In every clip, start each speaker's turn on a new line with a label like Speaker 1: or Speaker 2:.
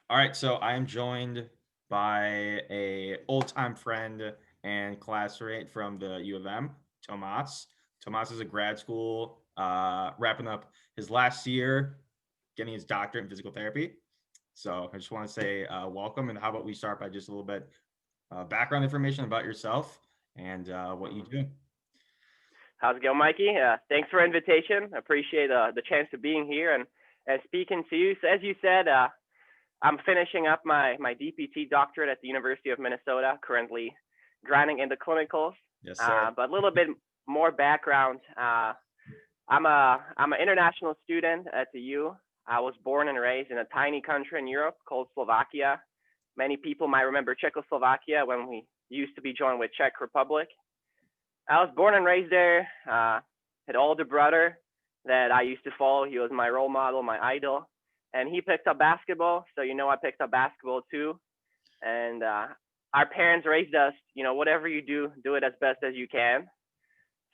Speaker 1: All right, so I am joined by a old-time friend and classmate from the U of M, Tomas. Tomas is a grad school, wrapping up his last year, getting his doctorate in physical therapy. So I just want to say welcome, and how about we start by just a little bit background information about yourself and what you do.
Speaker 2: How's it going, Mikey? Thanks for the invitation. I appreciate the chance of being here and speaking to you. So as you said, I'm finishing up my DPT doctorate at the University of Minnesota, currently grinding in the clinicals.
Speaker 1: Yes, sir.
Speaker 2: But a little bit more background. I'm an international student at the U. I was born and raised in a tiny country in Europe called Slovakia. Many people might remember Czechoslovakia when we used to be joined with Czech Republic. I was born and raised there. Had older brother that I used to follow. He was my role model, my idol, and he picked up basketball. So I picked up basketball too. And our parents raised us. Whatever you do it as best as you can.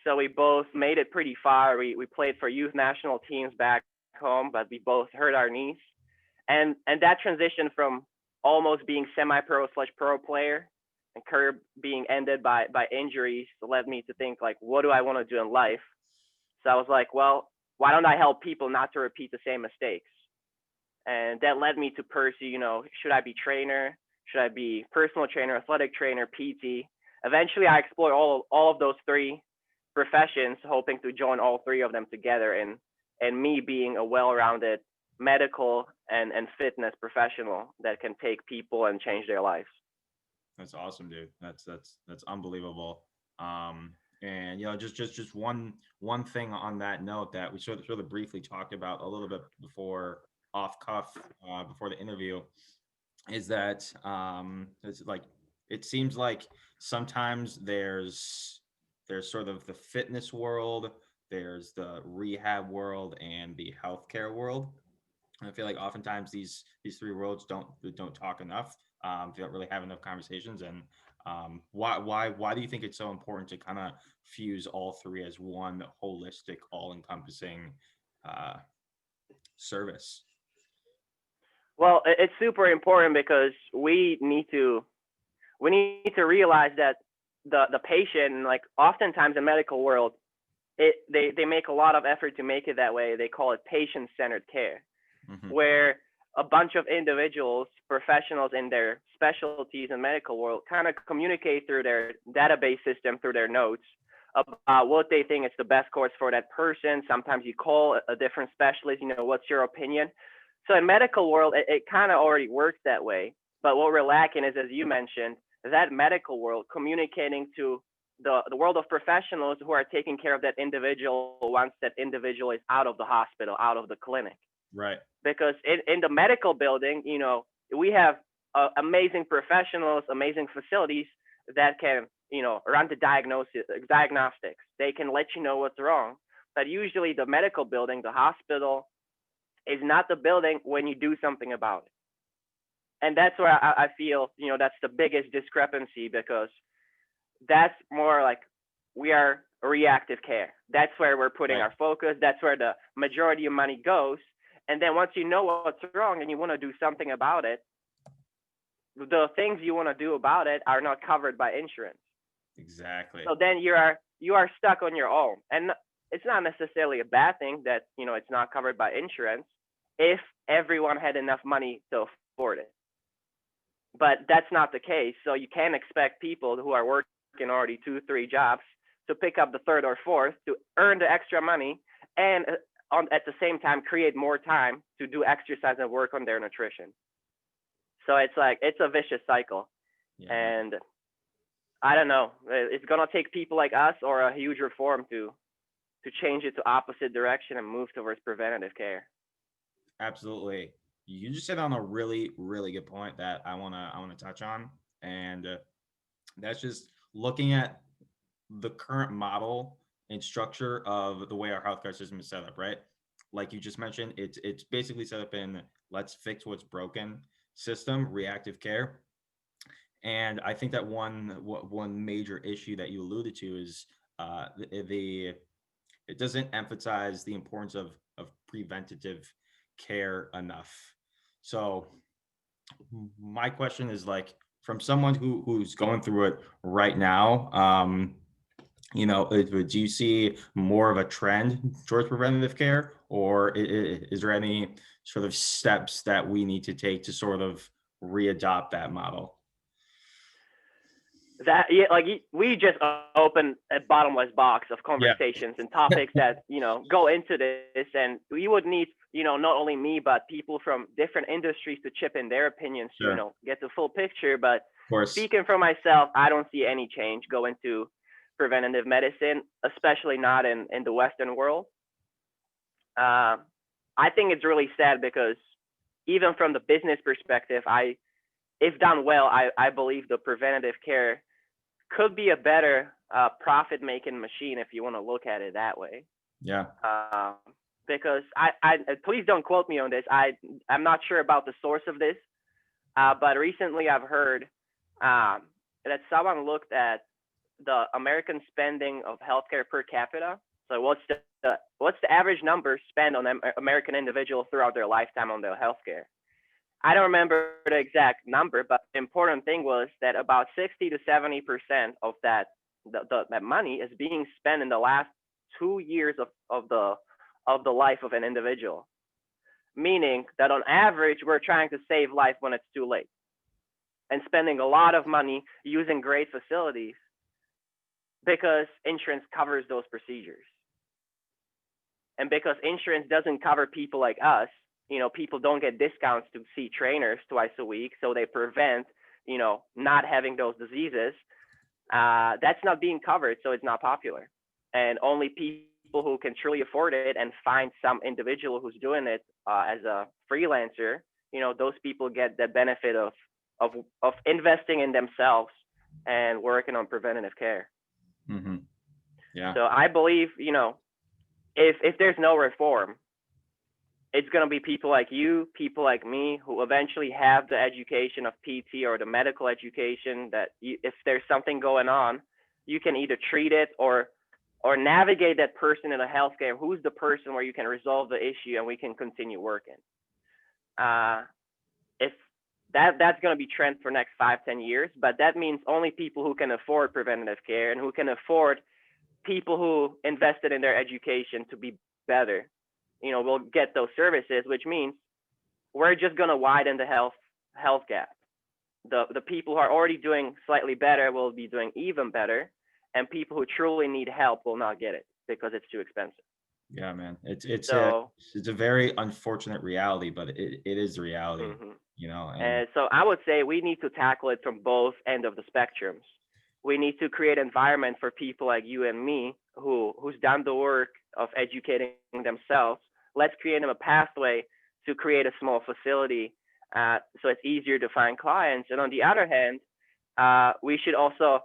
Speaker 2: So we both made it pretty far. We played for youth national teams back home, but we both hurt our knees. And that transition from almost being semi-pro slash pro player and career being ended by injuries led me to think like, what do I want to do in life? So I was like, well, why don't I help people not to repeat the same mistakes? And that led me to pursue, should I be trainer? Should I be personal trainer, athletic trainer, PT? Eventually, I explored all of those three professions, hoping to join all three of them together, and me being a well-rounded medical and fitness professional that can take people and change their lives.
Speaker 1: That's awesome, dude. That's unbelievable. And just one thing on that note that we sort of briefly talked about a little bit before off cuff before the interview is that it's like it seems like sometimes there's sort of the fitness world, there's the rehab world, and the healthcare world. And I feel like oftentimes these three worlds don't talk enough. They don't really have enough conversations. And why do you think it's so important to kind of fuse all three as one holistic, all encompassing uh, service?
Speaker 2: Well, it's super important because we need to realize that the patient, like oftentimes in medical world, they make a lot of effort to make it that way. They call it patient centered care,
Speaker 1: Hmm.
Speaker 2: where a bunch of individuals, professionals in their specialties in medical world, kind of communicate through their database system, through their notes about what they think is the best course for that person. Sometimes you call a different specialist, what's your opinion? So in medical world, it kind of already works that way. But what we're lacking is, as you mentioned, that medical world communicating to the world of professionals who are taking care of that individual once that individual is out of the hospital, out of the clinic.
Speaker 1: Right.
Speaker 2: Because in the medical building, we have amazing professionals, amazing facilities that can, run the diagnostics. They can let you know what's wrong. But usually the medical building, the hospital, is not the building when you do something about it. And that's where I feel, that's the biggest discrepancy because that's more like we are reactive care. That's where we're putting
Speaker 1: Right.
Speaker 2: our focus. That's where the majority of money goes. And then once you know what's wrong and you want to do something about it, the things you want to do about it are not covered by insurance.
Speaker 1: Exactly.
Speaker 2: So then you are stuck on your own. And it's not necessarily a bad thing that, it's not covered by insurance if everyone had enough money to afford it. But that's not the case. So you can't expect people who are working already two, three jobs to pick up the third or fourth to earn the extra money and at the same time create more time to do exercise and work on their nutrition. So it's like it's a vicious cycle,
Speaker 1: Yeah, man.
Speaker 2: and I don't know. It's gonna take people like us or a huge reform to change it to opposite direction and move towards preventative care.
Speaker 1: Absolutely. You just hit on a really good point that I wanna touch on, and that's just looking at the current model and structure of the way our healthcare system is set up, right? Like you just mentioned, it's basically set up in let's fix what's broken system, reactive care. And I think that one major issue that you alluded to is the it doesn't emphasize the importance of preventative care enough. So My question is like from someone who's going through it right now. Do you see more of a trend towards preventative care, or is there any sort of steps that we need to take to sort of readopt that model?
Speaker 2: That yeah, like we just opened a bottomless box of
Speaker 1: Yeah,
Speaker 2: conversations and topics that go into this, and we would need not only me but people from different industries to chip in their opinions to
Speaker 1: sure, of
Speaker 2: get the full picture. But
Speaker 1: course.
Speaker 2: speaking for myself, I don't see any change going to preventative medicine, especially not in the Western world. uh, I think it's really sad because even from the business perspective, if done well, I believe the preventative care could be a better profit making machine if you want to look at it that way.
Speaker 1: Yeah.
Speaker 2: Um, because please don't quote me on this. I'm not sure about the source of this, but recently I've heard that someone looked at the American spending of healthcare per capita. So what's the average number spent on American individuals throughout their lifetime on their healthcare? I don't remember the exact number, but the important thing was that about 60 to 70% of that money is being spent in the last 2 years of the life of an individual. Meaning that on average, we're trying to save life when it's too late and spending a lot of money using great facilities because insurance covers those procedures. And because insurance doesn't cover people like us, people don't get discounts to see trainers twice a week, so they prevent, not having those diseases. That's not being covered, so it's not popular. And only people who can truly afford it and find some individual who's doing it as a freelancer, those people get the benefit of of investing in themselves and working on preventative care.
Speaker 1: Hmm. Yeah.
Speaker 2: So I believe, if there's no reform, it's going to be people like you, people like me, who eventually have the education of PT or the medical education that if there's something going on, you can either treat it or navigate that person in a healthcare. Who's the person where you can resolve the issue and we can continue working. Uh, if that's going to be trend for next 5-10 years, but that means only people who can afford preventative care and who can afford people who invested in their education to be better, will get those services, which means we're just going to widen the health gap. The people who are already doing slightly better will be doing even better, and people who truly need help will not get it because it's too expensive.
Speaker 1: Yeah, man. It's a very unfortunate reality, but it is the reality,
Speaker 2: Mhm.
Speaker 1: and
Speaker 2: And so I would say we need to tackle it from both end of the spectrums. We need to create an environment for people like you and me who's done the work of educating themselves. Let's create them a pathway to create a small facility so it's easier to find clients. And on the other hand, we should also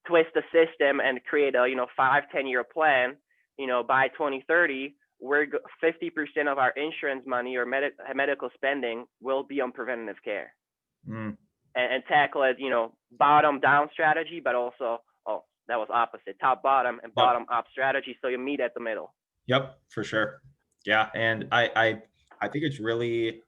Speaker 2: twist the system and create a 5-10 year plan. By 2030, we're 50% of our insurance money or medical spending will be on preventative care
Speaker 1: mm,
Speaker 2: and tackle it, bottom down strategy, but also, oh, that was opposite, top bottom and
Speaker 1: yep,
Speaker 2: bottom up strategy. So you meet at the middle.
Speaker 1: yep, for sure. Yeah, and I think it's really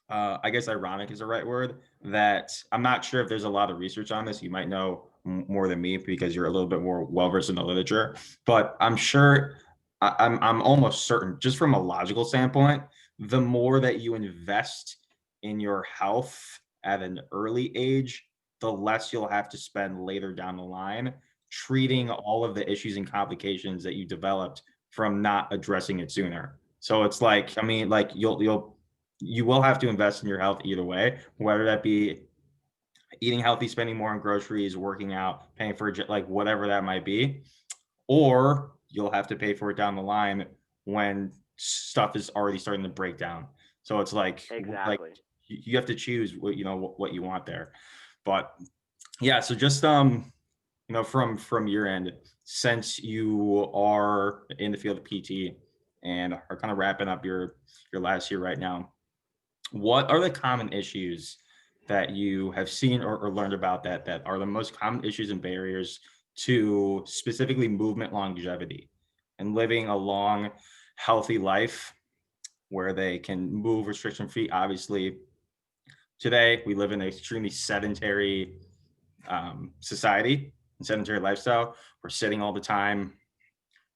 Speaker 1: I guess ironic is the right word, that I'm not sure if there's a lot of research on this. You might know more than me because you're a little bit more well versed in the literature, but I'm sure I'm almost certain, just from a logical standpoint, the more that you invest in your health at an early age, the less you'll have to spend later down the line treating
Speaker 2: Mm-hmm.
Speaker 1: all of the issues and complications that you developed from not addressing it sooner. So it's like, I mean, like you will have to invest in your health either way, whether that be eating healthy, spending more on groceries, working out, paying for like whatever that might be, or you'll have to pay for it down the line when stuff is already starting to break down. So it's like
Speaker 2: Exactly.
Speaker 1: you have to choose what you want there. But yeah, so just from your end, since you are in the field of PT and are kind of wrapping up your last year right now, what are the common issues that you have seen or learned about that are the most common issues and barriers to specifically movement longevity and living a long, healthy life where they can move restriction free, obviously, today we live in an extremely sedentary society and sedentary lifestyle. We're sitting all the time,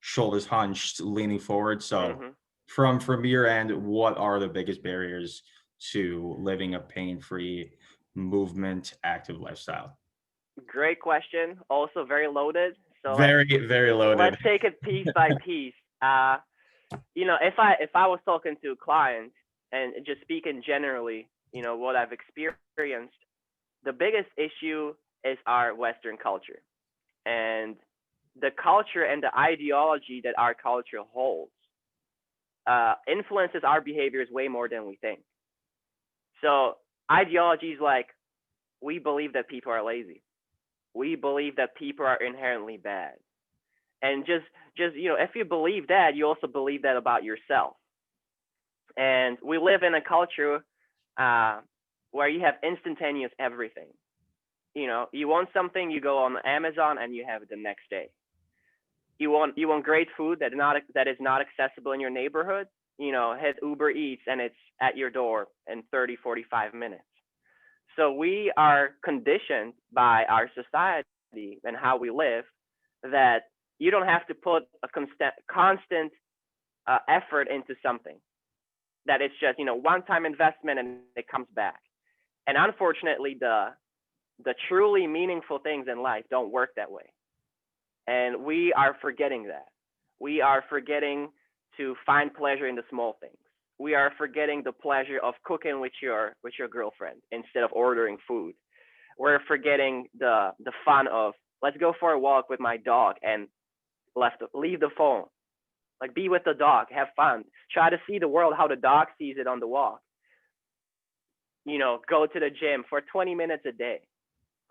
Speaker 1: shoulders hunched, leaning forward. So
Speaker 2: Hmm.
Speaker 1: from your end, what are the biggest barriers to living a pain-free movement active lifestyle?
Speaker 2: Great question. Also very loaded. So
Speaker 1: Very, very
Speaker 2: let's
Speaker 1: loaded.
Speaker 2: take it piece by piece. If I was talking to clients and just speaking generally, what I've experienced, the biggest issue is our Western culture and the culture and the ideology that our culture holds influences our behaviors way more than we think. So ideologies like we believe that people are lazy, we believe that people are inherently bad, and just if you believe that, you also believe that about yourself. And we live in a culture uh, where you have instantaneous everything. You want something, you go on Amazon and you have it the next day. You want great food that is not accessible in your neighborhood. Hit Uber Eats and it's at your door in 30-45 minutes. So we are conditioned by our society and how we live that you don't have to put a constant effort into something. That it's just one-time investment and it comes back. And unfortunately, the truly meaningful things in life don't work that way. And we are forgetting that. We are forgetting to find pleasure in the small things. We are forgetting the pleasure of cooking with your girlfriend instead of ordering food. We're forgetting the fun of let's go for a walk with my dog and leave the phone. Like be with the dog, have fun, try to see the world how the dog sees it on the walk. Go to the gym for 20 minutes a day.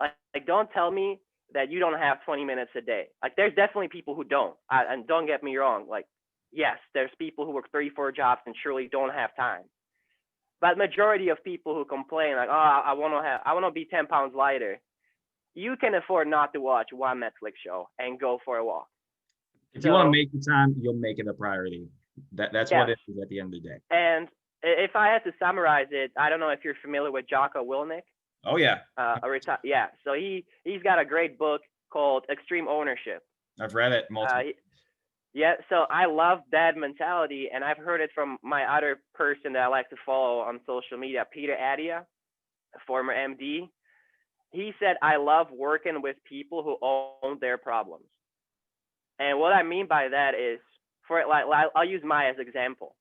Speaker 2: Like don't tell me that you don't have 20 minutes a day. Like there's definitely people who don't. And don't get me wrong. Like yes, there's people who work 3-4 jobs and surely don't have time. But majority of people who complain like, oh, I want to be 10 pounds lighter. You can afford not to watch one Netflix show and go for a walk.
Speaker 1: If you want to
Speaker 2: So
Speaker 1: make the time, you'll make it a priority. That's what
Speaker 2: yes,
Speaker 1: it is at the end of the day.
Speaker 2: and if I had to summarize it, I don't know if you're familiar with Jocko Willink.
Speaker 1: Oh yeah,
Speaker 2: Yeah. So he's got a great book called Extreme Ownership.
Speaker 1: I've read it
Speaker 2: Uh,
Speaker 1: multiple.
Speaker 2: yeah. So I love that mentality, and I've heard it from my other person that I like to follow on social media, Peter Attia, a former MD. He said, "I love working with people who own their problems." And what I mean by that is, for like I'll use my as example.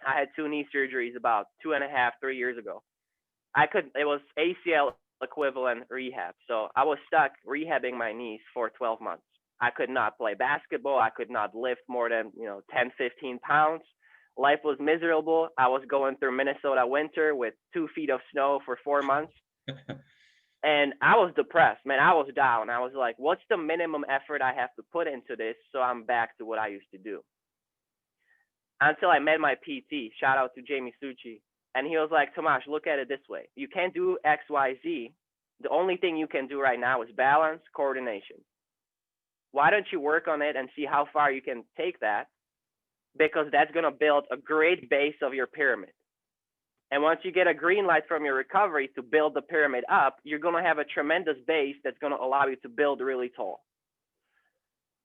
Speaker 2: I had two knee surgeries about 2.5, 3 years ago. It was ACL equivalent rehab. So I was stuck rehabbing my knees for 12 months. I could not play basketball. I could not lift more than, 10, 15 pounds. Life was miserable. I was going through Minnesota winter with 2 feet of snow for 4 months. And I was depressed, man. I was down. I was like, what's the minimum effort I have to put into this so I'm back to what I used to do? Until I met my PT. Shout out to Jamie Suchi. And he was like, Tomas, look at it this way. You can't do X, Y, Z. The only thing you can do right now is balance, coordination. Why don't you work on it and see how far you can take that? Because that's going to build a great base of your pyramid. And once you get a green light from your recovery to build the pyramid up, you're going to have a tremendous base that's going to allow you to build really tall.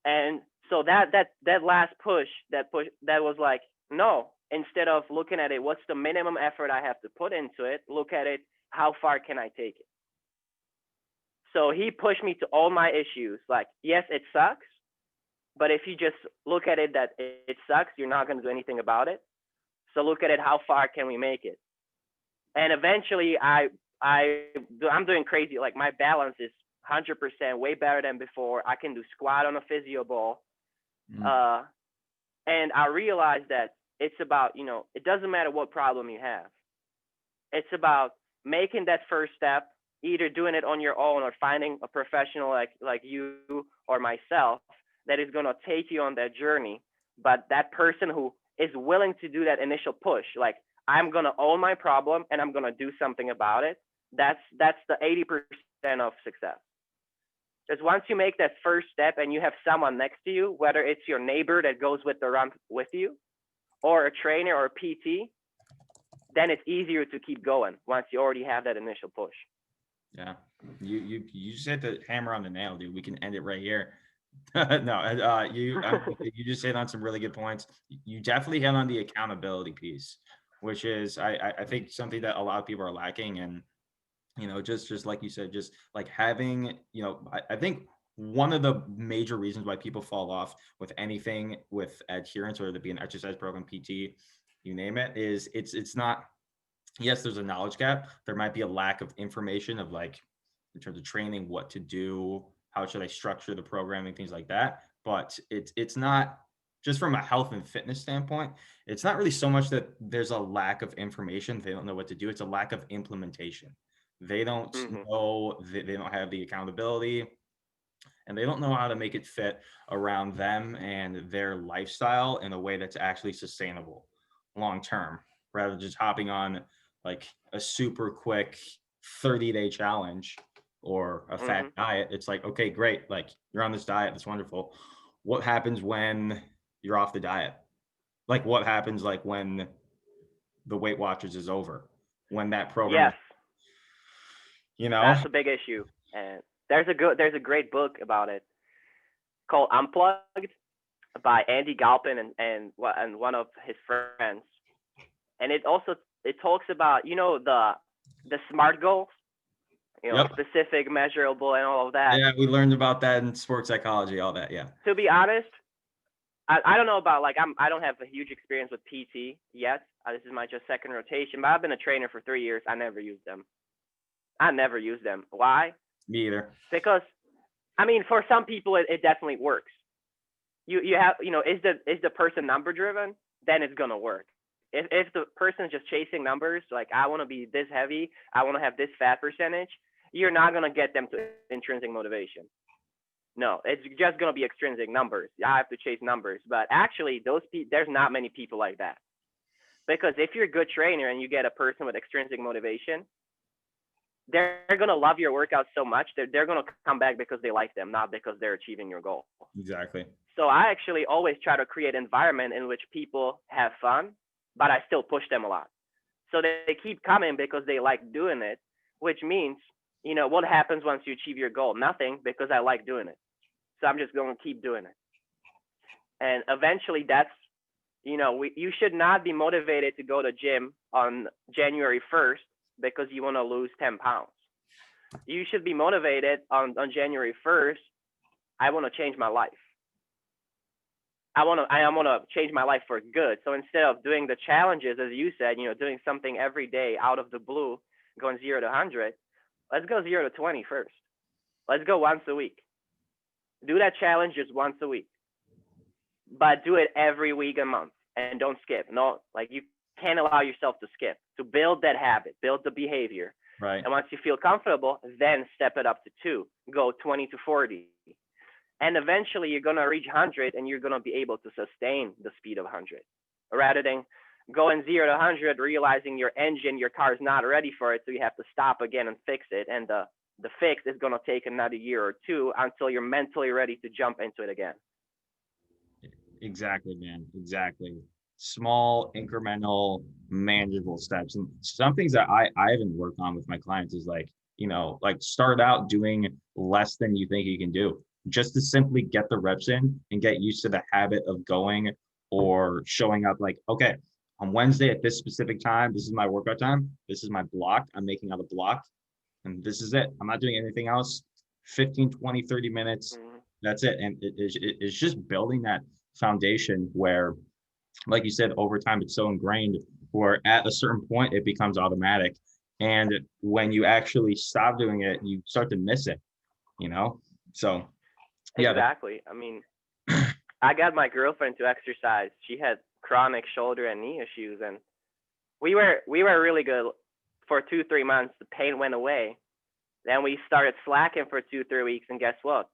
Speaker 2: And so that last push that was like, no, instead of looking at it, what's the minimum effort I have to put into it? Look at it, how far can I take it? So he pushed me to all my issues. Like, yes, it sucks, but if you just look at it that it sucks, you're not going to do anything about it. So look at it, how far can we make it? And eventually I'm doing crazy. Like my balance is 100% way better than before. I can do squat on a physio ball. And I realized that it's about, it doesn't matter what problem you have. It's about making that first step, either doing it on your own or finding a professional like you or myself that is going to take you on that journey. But that person who is willing to do that initial push, like I'm going to own my problem and I'm going to do something about it. That's the 80% of success. Because once you make that first step and you have someone next to you, whether it's your neighbor that goes with the run with you or a trainer or a PT, then it's easier to keep going once you already have that initial push.
Speaker 1: Yeah, you just hit the hammer on the nail, dude. We can end it right here. No, you just hit on some really good points. You definitely hit on the accountability piece, which is I think something that a lot of people are lacking. And just like you said, just like having, I think one of the major reasons why people fall off with anything with adherence, whether it be an exercise program, PT, you name it, is it's not, yes, there's a knowledge gap. There might be a lack of information of like, in terms of training, what to do, how should I structure the programming, things like that. But it's not, just from a health and fitness standpoint, it's not really so much that there's a lack of information. They don't know what to do. It's a lack of implementation. They don't
Speaker 2: Hmm.
Speaker 1: know, they don't have the accountability, and they don't know how to make it fit around them and their lifestyle in a way that's actually sustainable long term, rather than just hopping on like a super quick 30-day challenge or a fat
Speaker 2: Hmm.
Speaker 1: diet. It's like, okay, great, like you're on this diet, that's wonderful. What happens when you're off the diet? Like what happens like when the Weight Watchers is over, when that program is,
Speaker 2: Yes,
Speaker 1: you know
Speaker 2: that's a big issue. And there's a great book about it called Unplugged by Andy Galpin and one of his friends. And it talks about, the SMART goals,
Speaker 1: yep.
Speaker 2: specific, measurable, and all of that.
Speaker 1: Yeah, we learned about that in sports psychology, all that. Yeah.
Speaker 2: To be honest, I don't know about, like, I don't have a huge experience with PT yet. This is my just second rotation, but I've been a trainer for 3 years. I never used them. Why?
Speaker 1: Me either.
Speaker 2: Because, I mean, for some people it definitely works. You have, is the person number driven? Then it's gonna work. If the person is just chasing numbers, like I want to be this heavy, I want to have this fat percentage, you're not gonna get them to intrinsic motivation. No, it's just gonna be extrinsic numbers. I have to chase numbers, but actually, there's not many people like that. Because if you're a good trainer and you get a person with extrinsic motivation, they're gonna love your workout so much that they're gonna come back because they like them, not because they're achieving your goal.
Speaker 1: Exactly.
Speaker 2: So I actually always try to create an environment in which people have fun, but I still push them a lot. So they keep coming because they like doing it, which means, what happens once you achieve your goal? Nothing, because I like doing it. So I'm just going to keep doing it. And eventually you should not be motivated to go to gym on January 1st because you want to lose 10 pounds. You should be motivated on January 1st. I want to change my life. I want to change my life for good. So instead of doing the challenges, as you said, doing something every day out of the blue, going 0 to 100, let's go 0 to 20 first. Let's go once a week. Do that challenge just once a week, but do it every week and month, and don't skip. No, like you can't allow yourself to skip. To build that habit, build the behavior.
Speaker 1: Right.
Speaker 2: And once you feel comfortable, then step it up to 2, go 20 to 40. And eventually you're going to reach 100 and you're going to be able to sustain the speed of 100 rather than going 0 to 100, realizing your car is not ready for it. So you have to stop again and fix it. And the fix is going to take another year or 2 until you're mentally ready to jump into it again.
Speaker 1: Exactly, man. Exactly. Small, incremental, manageable steps. And some things that I even work on with my clients is like, like start out doing less than you think you can do, just to simply get the reps in and get used to the habit of going or showing up like, okay, on Wednesday at this specific time, this is my workout time. This is my block. I'm making out a block and this is it. I'm not doing anything else. 15, 20, 30 minutes.
Speaker 2: Mm-hmm.
Speaker 1: That's it. And it's just building that foundation where, like you said, over time, it's so ingrained where at a certain point, it becomes automatic. And when you actually stop doing it, you start to miss it, So, yeah.
Speaker 2: Exactly. I mean, I got my girlfriend to exercise. She had chronic shoulder and knee issues, and we were really good for 2-3 months. The pain went away. Then we started slacking for 2-3 weeks, and guess what?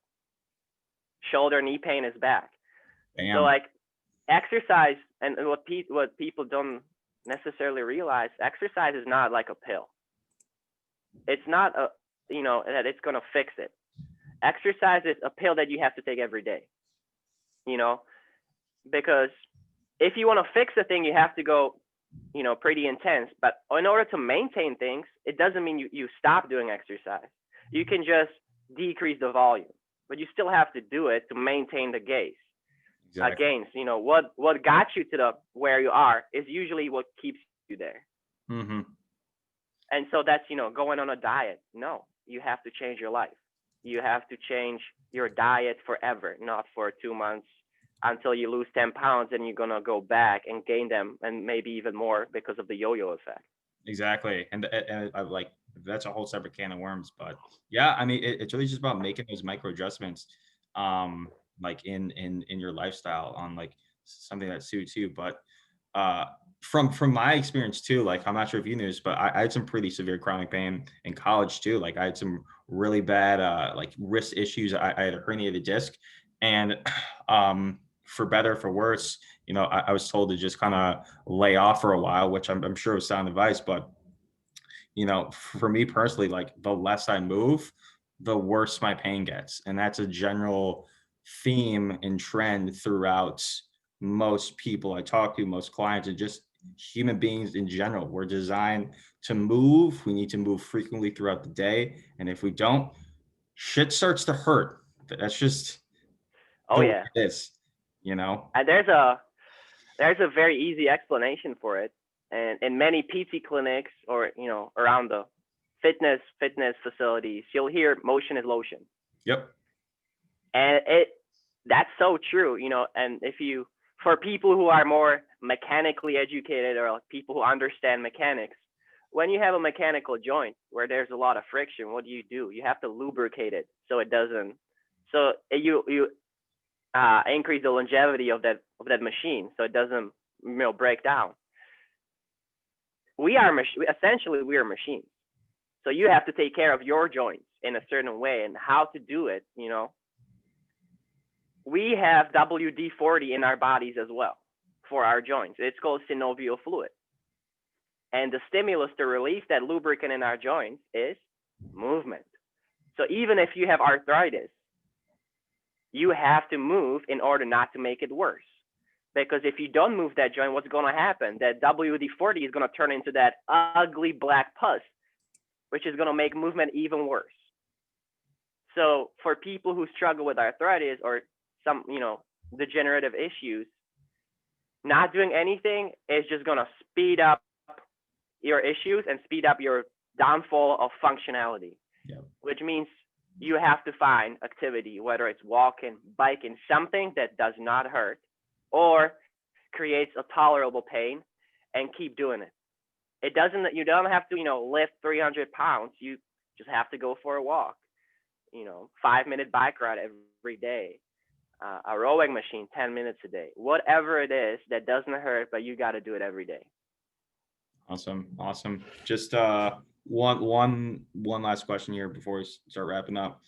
Speaker 2: Shoulder knee pain is back.
Speaker 1: Bam.
Speaker 2: So like exercise, and what people don't necessarily realize, exercise is not like a pill. It's not that it's gonna fix it. Exercise is a pill that you have to take every day. Because if you want to fix a thing, you have to go pretty intense. But in order to maintain things, it doesn't mean you stop doing exercise. You can just decrease the volume, but you still have to do it to maintain the
Speaker 1: Exactly.
Speaker 2: gains. What got you to the where you are is usually what keeps you there.
Speaker 1: Hmm.
Speaker 2: And so that's going on a diet. No, you have to change your life. You have to change your diet forever, not for 2 months until you lose 10 pounds and you're going to go back and gain them and maybe even more because of the yo-yo effect.
Speaker 1: Exactly. And I like that's a whole separate can of worms. But yeah, I mean, it's really just about making those micro adjustments, like in your lifestyle on like something that suits you. But uh, from my experience too, like I'm not sure if you knew this, but I had some pretty severe chronic pain in college too. Like I had some really bad like wrist issues. I had a herniated disc, and for better for worse, I was told to just kind of lay off for a while, which I'm sure was sound advice. But for me personally, like the less I move, the worse my pain gets, and that's a general theme and trend throughout most people I talk to, most clients, and just human beings in general. We're designed to move. We need to move frequently throughout the day, and if we don't, shit starts to hurt. That's just
Speaker 2: Oh
Speaker 1: the way
Speaker 2: yeah,
Speaker 1: it is, you know?
Speaker 2: and there's a very easy explanation for it. And in many PT clinics or around the fitness facilities, you'll hear motion is lotion,
Speaker 1: Yep.
Speaker 2: and that's so true. And if you for people who are more mechanically educated or like people who understand mechanics, when you have a mechanical joint where there's a lot of friction, what do? You have to lubricate it so it doesn't. So you increase the longevity of that machine so it doesn't break down. Essentially we are machines. So you have to take care of your joints in a certain way, and how to do it. We have WD-40 in our bodies as well for our joints. It's called synovial fluid. And the stimulus to release that lubricant in our joints is movement. So even if you have arthritis, you have to move in order not to make it worse. Because if you don't move that joint, what's going to happen? That WD-40 is going to turn into that ugly black pus, which is going to make movement even worse. So for people who struggle with arthritis or some, degenerative issues, not doing anything is just going to speed up your issues and speed up your downfall of functionality.
Speaker 1: Yep.
Speaker 2: Which means you have to find activity, whether it's walking, biking, something that does not hurt or creates a tolerable pain, and keep doing it. You don't have to, lift 300 pounds. You just have to go for a walk, 5-minute bike ride every day, a rowing machine, 10 minutes a day, whatever it is that doesn't hurt, but you got to do it every day.
Speaker 1: Awesome. Just one last question here before we start wrapping up.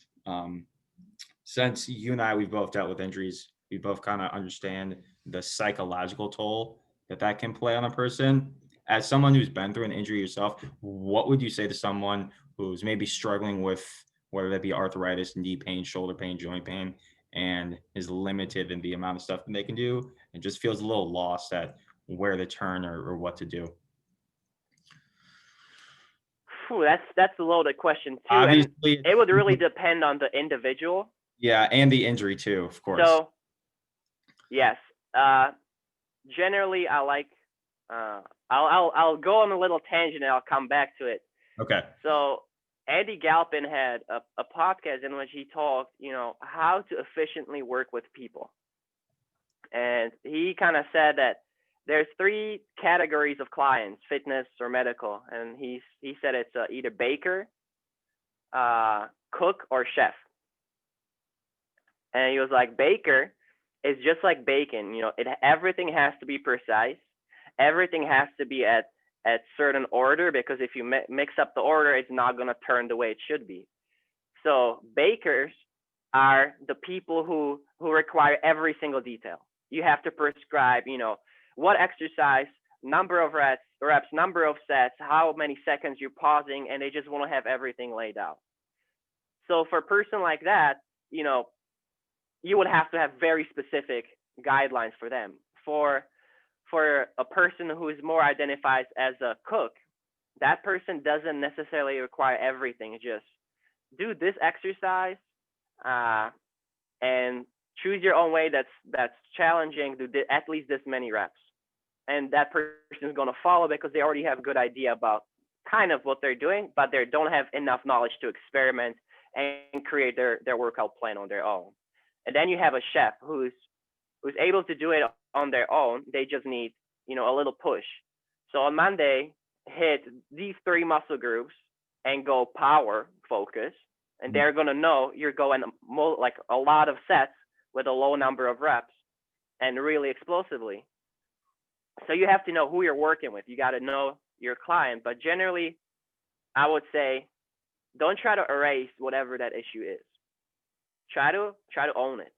Speaker 1: Since you and I, we've both dealt with injuries, we both kind of understand the psychological toll that can play on a person. As someone who's been through an injury yourself, what would you say to someone who's maybe struggling with whether that be arthritis, knee pain, shoulder pain, joint pain, and is limited in the amount of stuff that they can do and just feels a little lost at where to turn or what to do?
Speaker 2: That's a loaded question too,
Speaker 1: Obviously,
Speaker 2: and it would really depend on the individual.
Speaker 1: yeah, and the injury too, of course.
Speaker 2: So, yes, generally I like. I'll go on a little tangent and I'll come back to it.
Speaker 1: Okay.
Speaker 2: So Andy Galpin had a podcast in which he talked, how to efficiently work with people, and he kind of said that there's 3 categories of clients: fitness or medical, and he said it's either baker, cook, or chef. And he was like, baker is just like bacon. Everything has to be precise. Everything has to be at certain order, because if you mix up the order, it's not going to turn the way it should be. So bakers are the people who require every single detail. You have to prescribe, what exercise, number of reps, number of sets, how many seconds you're pausing, and they just want to have everything laid out. So for a person like that, you would have to have very specific guidelines for them. For for a person who is more identifies as a cook, that person doesn't necessarily require everything. Just do this exercise, uh, and choose your own way that's challenging. Do at least this many reps, and that person is going to follow because they already have a good idea about kind of what they're doing, but they don't have enough knowledge to experiment and create their workout plan on their own. And then you have a chef who's able to do it on their own. They just need, a little push. So on Monday, hit these 3 muscle groups and go power focus. And they're going to know you're going like a lot of sets with a low number of reps and really explosively. So you have to know who you're working with. You got to know your client. But generally, I would say don't try to erase whatever that issue is. Try to own it.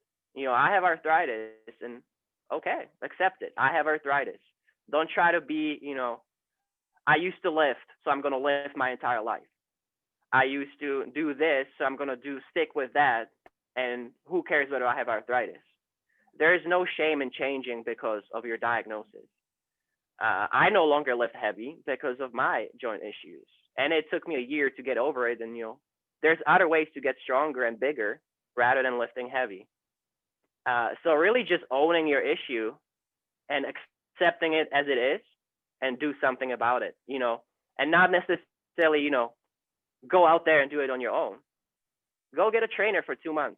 Speaker 2: I have arthritis, and okay, accept it. I have arthritis. Don't try to be, I used to lift, so I'm going to lift my entire life. I used to do this, so I'm going to stick with that. And who cares whether I have arthritis? There is no shame in changing because of your diagnosis. I no longer lift heavy because of my joint issues. And it took me a year to get over it. And, there's other ways to get stronger and bigger rather than lifting heavy. So really just owning your issue and accepting it as it is and do something about it, and not necessarily, go out there and do it on your own. Go get a trainer for 2 months,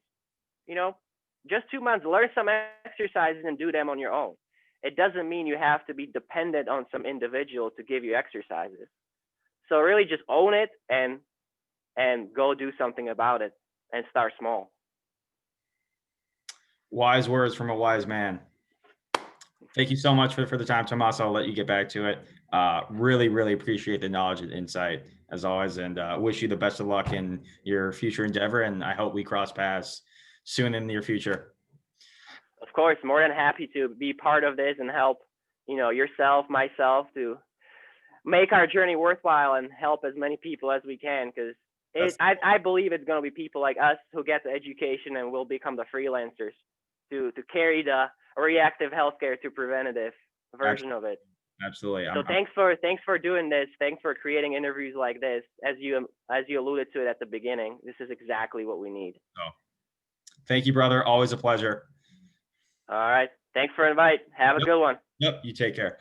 Speaker 2: just 2 months, learn some exercises and do them on your own. It doesn't mean you have to be dependent on some individual to give you exercises. So really just own it and go do something about it and start small.
Speaker 1: Wise words from a wise man. Thank you so much for the time, Tomas. I'll let you get back to it. Really, really appreciate the knowledge and insight as always, and wish you the best of luck in your future endeavor. And I hope we cross paths soon in the near future.
Speaker 2: Of course, more than happy to be part of this and help, yourself, myself, to make our journey worthwhile and help as many people as we can. Because I believe it's going to be people like us who get the education and will become the freelancers to carry the reactive healthcare to preventative version of it.
Speaker 1: Absolutely.
Speaker 2: So thanks for doing this. Thanks for creating interviews like this. As you alluded to it at the beginning, this is exactly what we need.
Speaker 1: Oh, thank you, brother. Always a pleasure.
Speaker 2: All right. Thanks for the invite. Have a good one.
Speaker 1: Yep. You take care.